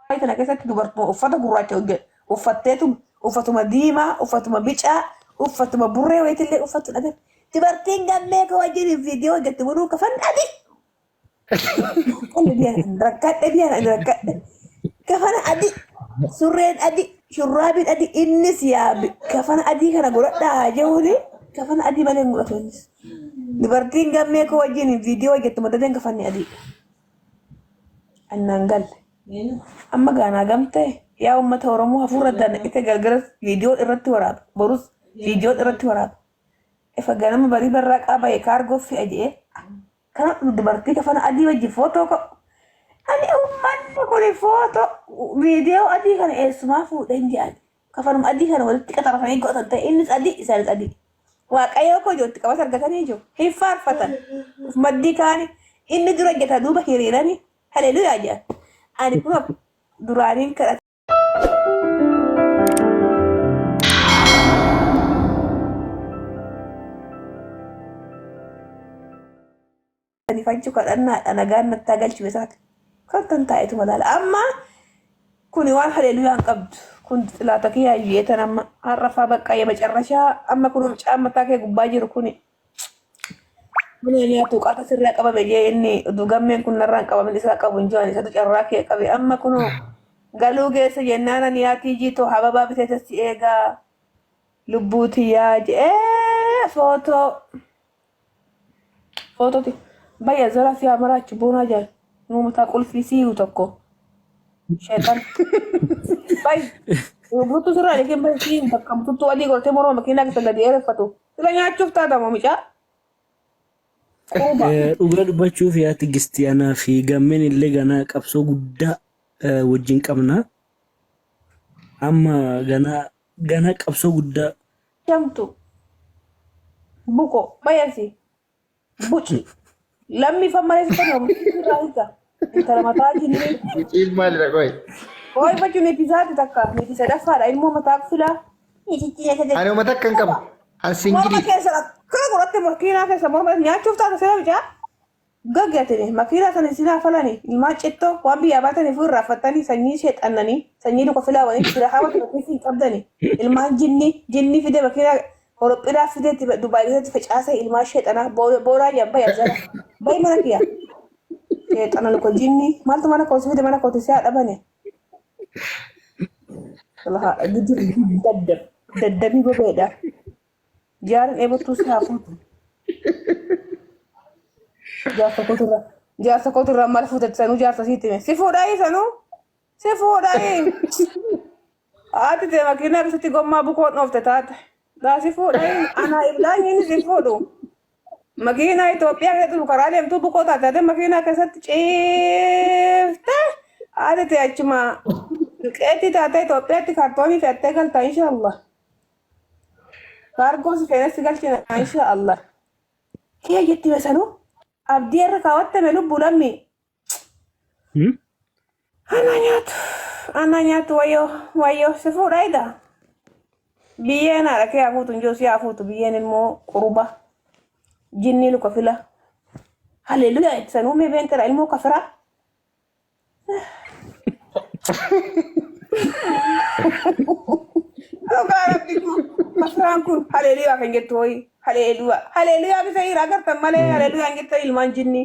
Tana keessatti dubartuma uffata gurraacha uffatteetu uffatuma diimaa uffatuma bicaa uffatuma burree wayitillee uffattu dhabe dubartiin gammee ka wajjin viidiyoo hojjette muruu kafan adi qalli biyan rakkadhe kafana adi surreen adi shurraabiin adi innis yaabi kafana adii kana godhadhaa jehuuni kafana adii malee hin godhatu innis dubartiin gammee ka wajjin viidiyoo hojjette madadeen kafanni adii annaan galle amma gaanaa gamtee yaa ummata oromoo hafuura danaqite gargaras viidiyoo irratti waraaba borus viidiyoo irratti waraaba ifa ganama barii barraa qabaye kaargoo fi ajee kana dubartii kafana adii wajjin footoo ko ani ummanni kuni footoo viidiyoo adii kana eessumaa fuudhan jedhan kafanuma adii kana walitti qaxarafanii godhatan ta'e innis adii isaanis adii waaqayyoo koo ijoolti qabas argatanii jiru hin faarfatan maddii kaani inni dura hojjeta duuba hiriiranii haleluyaa jedhan ani kun duraaniin kadhate ani fanchu kadhannaa nagaan natti galchu isaati kan taa'etu malaala amma kuni waan haleeluyaan qabdu kun xilaata kiyyaa yeetan amma harrafaa baqqaayee macarrashaa amma kun caammataa kee gubbaa jiru kuni Bunni tuh kata sirra qaba bejee inni dugammeen kun narraan qabamin isaa qabu hin jiran isatu carraa kee qabe amma kun galuu geessa jennaana niyaatii jiitoo hababaa biteetatti eegaa lubbuuti yaa jee foototi bayya zara fi amaraachi buunaa jira nuumutaa qulfii siiyuu tokko sheetan bay lubbuutu sirraa lekin bay siiyuu bakka mututtuu adii gortee morma makiinaa keessa gadi eereffatu sila nyaachuuf taatama micaa dhugaa dubbachuuf yaa Tigistiyaanaa fi gammeen illee ganaa qabsoo guddaa wajjin qabna. Amma ganaa qabsoo guddaa. Shamtu buko bayasi buci lammi fammalee sitan intala mataa jinni Buciin maalidha qoy? Qoy bachu netisaati takka netisa dafaadha ilmoo mataa filaa. Ani uummata akka hin qabu. An singilii. Morma keessa kana godhatte makiinaa keessa morma nyaachuuf taata seera bicaa gaggatine makiinaa sana isinaa falani ilmaan cittoo waan biyyaa baatanii fi irraa affattanii sanyii sheexannanii sanyii luka filaawanii fira haawwatu makiinaa hin qabdani ilmaan jinni fide makiinaa horophiidhaa fideetti Dubaay keessatti facaasee ilmaan sheexanaa booraa jabba yaazara bayi mana kiyya sheexana luka jinni maaltu mana koosi fide mana kooti siyaa dhabane daddabii bobeedha. Jaran ebotu safutu. Jasa kotura mal futet sanu jasa sitime. Sifudai sanu. Sifudai. Ati te makina bisati gomma buko nofte tat. Da sifudai ana iblani ni sifudu. Makina Ethiopia ketu karale mtu buko tat ade makina kesat chifta. Ati te achuma. Eti tata Ethiopia ti kartoni fette galta inshallah. Kargoon feenes galchina insha Allah. Kee jetti besanu abdii irra kaawwatte melu bulammi. Ana nyaatu wayyoo si fuudhaayida. Biyyeen haadha kee hafuutu njoo si hafuutu biyyeen immoo quruba jinni luka fila. Haleluyaa itti sanuu mee beentera ilmoo kafira. Masraan kun haleluyaa kan jettu hoyi haleluyaa bisa hiraa agartan malee haleluyaa jetta ilmaan jinni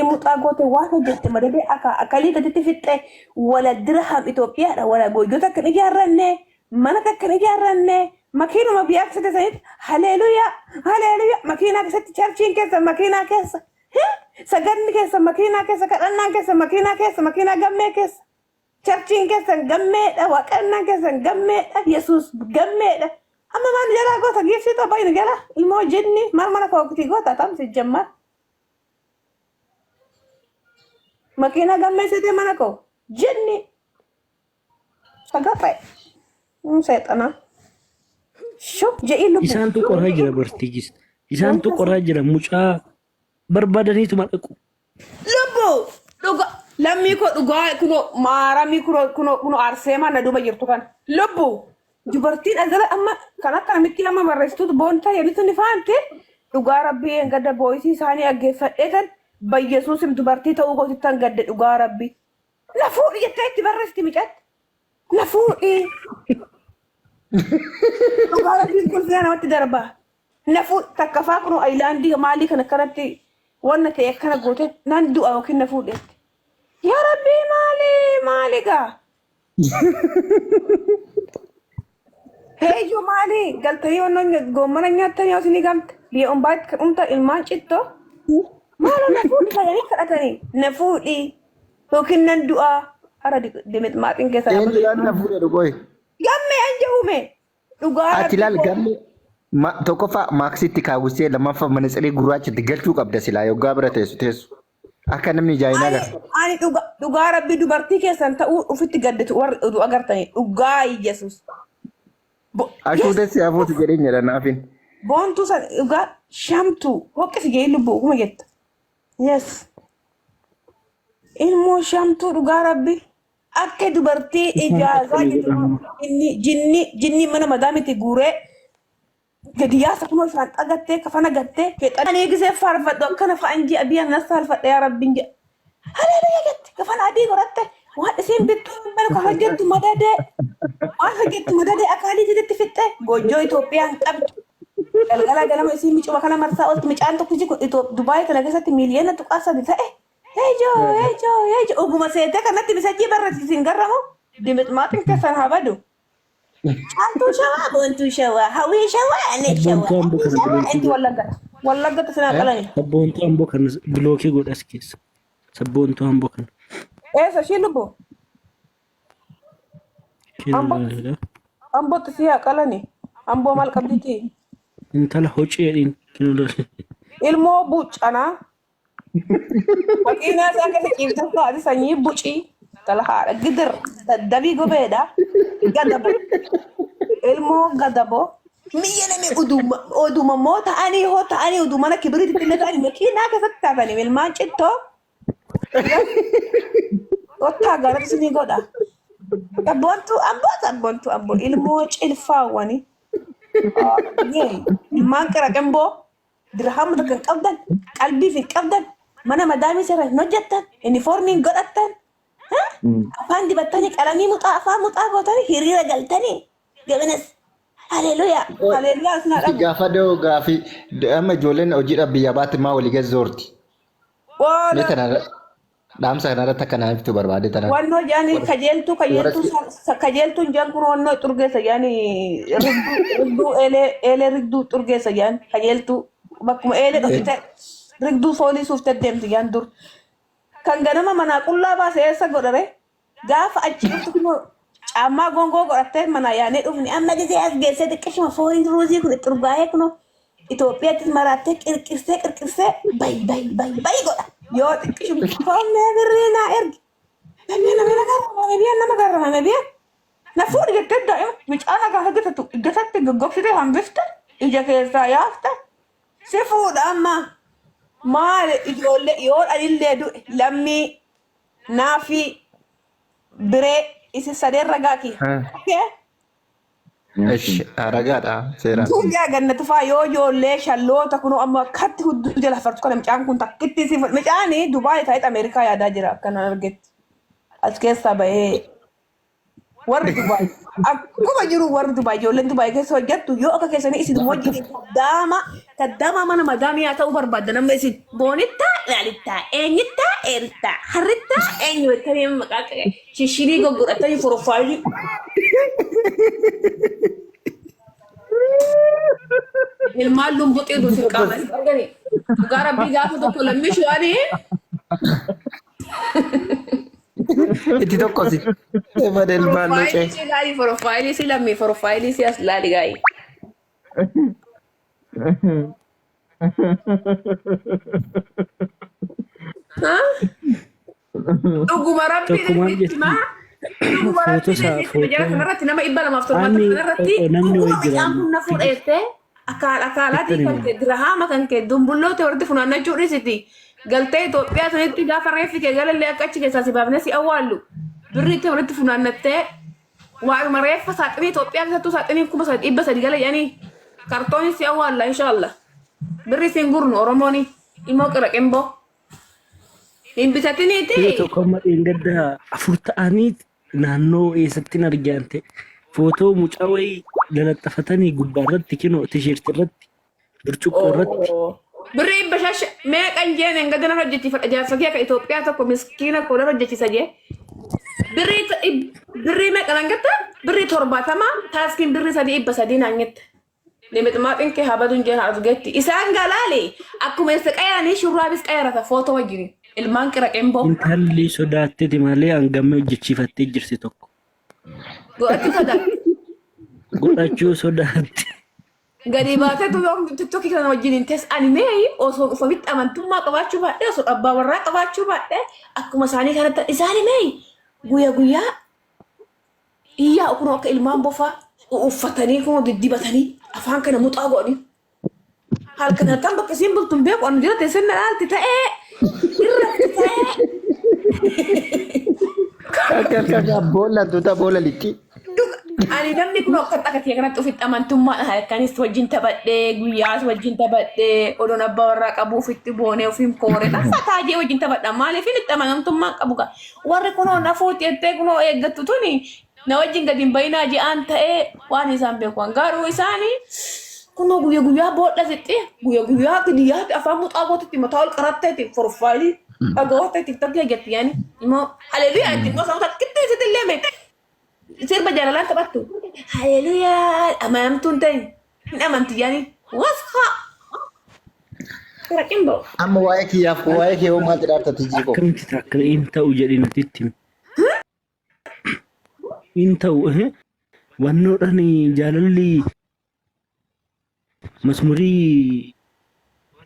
muxaa goote waan hojjette madadee akalii gaditti fixxe wala dirham Itoophiyaadha wala goojjota akkan ijaarranne mana akkan ijaarranne makiinuma biyyaa keessatti sanitti haleluyaa makiinaa keessatti charchiin keessa makiinaa keessa saganni keessa makiinaa keessa kadhannaan keessa makiinaa gammee keessa charchiin keessa gammeedha waaqannaan keessa gammeedha Yesuus gammeedha amma maan jalaa goota giifsitoo bayna jala ilmoo jinni mana kooktii goota tamsi jammar makiinaa gammee sitee mana koo jinni sagafay seexana shuk je'i lubbu Isaantu qoraa jira bartiigis. Isaantu qoraa jira mucaa barbaadaniitu madaqu. Lubbu dhuga lammii koo dhugaa kuno maaramii kuno arseema na duuba jirtu kan lubbu dubartiin azala amma kan akka namitti amma barreessituutu boontaa jedhutu ni faante dhugaa rabbii gadda booyisii isaanii aggeeffadheetan በኢየሱስም ዱበርቲ ተው ጎትታን ገደ ዱጋ ረቢ ነፉ እየተት በረስቲ ምጨት ነፉ ዱጋ ረቢ ኩል ፊያና ወት ደርባ ነፉ ተከፋክሩ አይላንዲ ማሊ ከነከረቲ ወነተ የከነ ጎተ ናንዱ አውኪ ነፉ ደት ያ ረቢ ማሊጋ ሄጆ ማሊ ገልተይ ወኖ ጎመነኛ ተኛው ሲኒ ጋምት ሊኦም ባይት ከኡምታ ኢልማን ጭቶ ማሎ ነፉ ከየኒ ከአተኒ ነፉ ቶኪነን ዱአ አረዲ ድምጥ ማጥን ከሰራ ነፉ ደቆይ ገሜ አንጀሁሜ ዱጋ አትላል ገሜ tokkoffaa maaksitti kaawwisee lammaffaa manatsirii gurraachatti galchuu qabda silaa yoggaa bira teessu akka namni jaayinaa gara. Ani dhugaa rabbii dubartii keessan ta'uu ufitti gaddatu warri agartanii dhugaa Yesuus. Ashuuta siyaafooti jedheen jedha naafin. Boontuu san dhugaa shamtu hoqqisi gahee lubbuu kuma jetta. Yes. Ilmoo shamtuu dhugaa rabbii akka dubartii ijaazaa jinni mana madaamiti guuree. Gadiyaa sakuma isaan dhagattee kafana gattee fedhanii gisee faarfadhu akkana fa'anji abiyyan nas faarfadha yaa rabbiin jedha. Haleluya gatte kafana adii godhatte waan isiin bittuu hin beeku hojjettu madadee waan hojjettu madadee akaalii jiretti fixxee goojjoo Itoophiyaan qabdu. Galgala galama isiin micuma kana marsaa ooltu micaan tokkichi kun Dubaayii kana keessatti miiliyoona tuqaa sadi ta'e. Heejoo oguma seetee kanatti misajjii barreessisiin garramu dimixmaaxin keessan haa badu. Antu shawa, bontu shawa, hawi shawa, ane shawa. Enti wallagga tasna qalani. Sabbontu ambo kan blokii godhas keessa. Sabbontu ambo kan. Esa shilubo. Ambo tasiya qalani. Ambo mal qabditi. Intala hoceedin kinolo. Ilmo bucana. Wakina sa ka cifta fa sanyi buci. Talahara gidir dabi gobeda gadabo ilmo gadabo miyene mi uduma mota ani hota ani uduma na kibrit tilani makina ka satta bani mil manchito otta garat sini goda bontu ambo ilmo cilfa wani ye man kara gambo dirham da kan qabdan qalbi fi qabdan mana madami sera nojatan uniformin godatan afaan dibattanii qalamii muxaa gootanii hiriira galtanii gabanas haleluyaa sinaa dhabu. Gaafa dhiyoo gaafi amma ijoolleen hojiidhaaf biyya baatti maa walii gazzoorti. Dhaamsa kanarratti akka naaf ibsu barbaade tanaan. Wannoo jaanii kajeeltuun jaan kun wannoo xurgeessa jaanii rigduu eelee rigduu xurgeessa jaan kajeeltuu bakkuma eelee dhufite rigduu foolii suuf deddeemti jaan dur. Kan ganama mana qullaa baasee eessa godhare gaafa achi dhuftu caammaa gongoo godhattee mana yaanee dhufni amma gisee as geessee xiqqishuma foolii ruuzii kun xurgaa'ee kunoo Itoophiyaattis marattee qirqirsee bayi godha yoo xiqqishuma foonnee birrii naa ergi nama garramame biya na fuudhi jettee daa'ima micaan gaafa gatatti gogsitee hambifte ija keessaa yaafte si fuudha ammaa. Maal ijoollee yoo dhalillee du'e lammii naafi biree isin sadeen ragaa kiyya. Ragaadha seeraan. Tuugaa gannatu fa'aa yoo ijoollee shalloota kunuu amma akkatti hudduu jala fartu kana micaan kun takkitti si micaanii Dubaayii ta'eet Ameerikaa yaadaa jira akkanaan argetti. As keessaa bahee warri Dubaayii akkuma jiru warri Dubaayii ijoolleen Dubaayii keessa hojjettu yoo akka keessanii isin wajjin kaddaama mana madaamii haa ta'uu barbaadda nama isin boonittaa ilaalittaa eenyittaa eerittaa harrittaa eenyu jettanii maqaa shishirii goggodhatanii foroffaayilii. Ilmaan lumbuxii duusin qaaman arganii dhugaa rabbii gaafa tokko lammii shuwaanii. Itti tokkosi. Madel maalloo cee. Profaayilii si lammii profaayilii si as laali gaayii. Dhuguma rabbiin ittimaa. Dhuguma rabbiin kanarratti nama 270 kanarratti dhuguma midhaan kun na fudhettee akaalaatii kan kee dirahama kan kee dumbulloota warri funaannachuu dhiisiti. Galtee Itoophiyaa sanitti gaafa reeffi kee galallee akka achi keessaa si baafnee si awwaallu birriitti walitti funaannattee waanuma reeffa saaxinii Itoophiyaa keessattuu saaxinii 300 gala yaanii kartoonii si awwaalla inshaallah birri siin gurnu Oromooni immoo qira qimboo Hin bitatiniiti. Yoo tokko amma dheengaddaa afur ta'anii naannoo eessatti argante footoo mucaa wayii lalaxafatanii gubbaarratti kinoo tisheerti irratti burcuqqoo irratti. Birrii bashash meeqan jeen engadana hojjechiifadha jaarsa kee akka Itoophiyaa tokko miskiina koola hojjechiisa jee. Birrii meeqan hangatta? Birrii 70 taaskiin birrii 300 naangetti. Deemetmaatiin kee habaduun jeen argetti. Isaan galaale akkuma isa qayaanii shurraabis qayarata footoo wajjin. Ilmaan qiraqeen boo. Intalli sodaatteeti malee hangammee hojjechiifattee jirti tokko. Godhachuu sodaatti. Godhachuu sodaatti. Gadi baatee tiktookii kana wajjin tees animee osoo dhufaamitti amantummaa qabaachuu baadhee osoo abbaa warraa qabaachuu baadhee akkuma isaanii kanatti isaanimee guyyaa iyyaa kunoo akka ilmaan bofaa uffatanii kunoo diddibatanii afaan kana muxaa godhanii halkan bakka isiin bultuun beeku anu jira teessan dhaalti ta'ee irratti ta'ee. Akka boolla tuuta boolla litti. Ani namni kun akka xaqatee kanatti ofitti amantummaa halkanis wajjin taphadhee guyyaas wajjin taphadhee odoon abbaa warraa qabu ofitti boonee ofiin kooree taasisaa wajjin taphadha maaliif itti amantummaa qabu gaa warri kunoo nafuutti jettee kunoo eeggattu tuni na wajjin gadi hin bayinaa je'aan ta'ee waan isaan beekuun garuu isaanii kunoo guyyaa boodha sitti guyyaa gidiyyaatti afaan muxaa gootitti mataa ol qaratteeti forfaayilii dhagooteeti tokko eeggatti yaani immoo haleluyaa itti immoo samuuta qixxeessitti illee meeqa. Sirba jalalaan taphattu. Haleluyaa. Amanamtuun ta'in. Hin amanti yaani. Wasqa. Rakkoo boo. Amma waa'ee kiyyaaf waa'ee kee homaa xidhaartatti jiiko. Akkamitti takkala hin ta'u jedhee nuti itti hin ta'u wannoodhaan jaalalli masmurii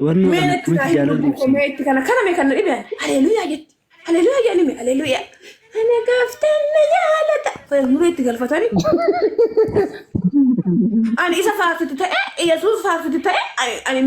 wannoodhaan akkamitti jaalalli itti kana mee kana dhibeen. Haleluyaa jetti. Haleluyaa jedhani haleluyaa. Ana gaaftan na jaalata. Mureetti galfatanii. Ani isa faarsitu ta'e, Yesuus faarsitu ta'e, ani